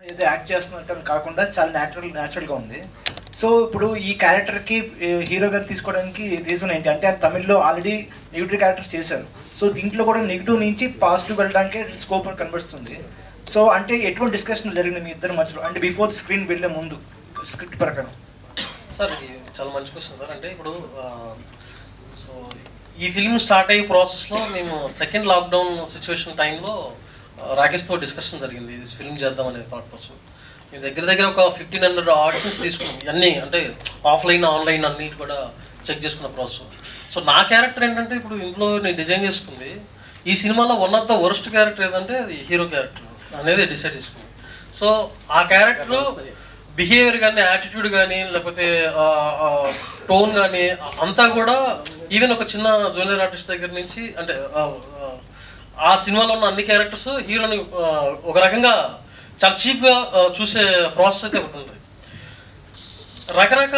ఏదో యాక్ట్ చేస్తున్నట్టు కాకుండా చాలా న్యాచురల్గా ఉంది. సో ఇప్పుడు ఈ క్యారెక్టర్కి హీరో గారు తీసుకోవడానికి రీజన్ ఏంటి అంటే తమిళ్లో ఆల్రెడీ నెగిటివ్ క్యారెక్టర్స్ చేశారు. సో దీంట్లో కూడా నెగిటివ్ నుంచి పాజిటివ్ వెళ్ళడానికి స్కోప్ కనిపిస్తుంది. సో అంటే ఎటువంటి డిస్కషన్ జరిగింది మీ ఇద్దరి మధ్యలో అంటే బిఫోర్ స్క్రీన్ వెళ్ళే ముందు స్క్రిప్ట్ ప్రకారం? సార్ చాలా మంచి క్వశ్చన్ సార్. అంటే ఇప్పుడు సో ఈ ఫిల్మ్ స్టార్ట్ అయ్యే ప్రాసెస్లో మేము సెకండ్ లాక్డౌన్ సిచ్యువేషన్ టైంలో రాకేష్తో డిస్కషన్ జరిగింది, ఫిల్మ్ చేద్దామనే థాట్ ప్రాసెస్. మేము దగ్గర ఒక 1500 ఆడిషన్స్ తీసుకున్నాం, అన్నీ అంటే ఆఫ్లైన్ ఆన్లైన్ అన్నీ కూడా చెక్ చేసుకున్న ప్రాసెస్. సో నా క్యారెక్టర్ ఏంటంటే ఇప్పుడు ఇంట్లో నేను డిజైన్ చేసుకుంది ఈ సినిమాలో one of the worst character ఏదంటే అది హీరో క్యారెక్టర్ అనేది డిసైడ్ చేసుకుంది. సో ఆ క్యారెక్టర్ బిహేవియర్ కానీ యాటిట్యూడ్ కానీ లేకపోతే టోన్ కానీ అంతా కూడా ఈవెన్ ఒక చిన్న జూనియర్ ఆర్టిస్ట్ దగ్గర నుంచి అంటే ఆ సినిమాలో ఉన్న అన్ని క్యారెక్టర్స్ హీరోని ఒక రకంగా చాలా చీప్గా చూసే ప్రాసెస్ అయితే ఒకటి ఉంటుంది. రకరకాల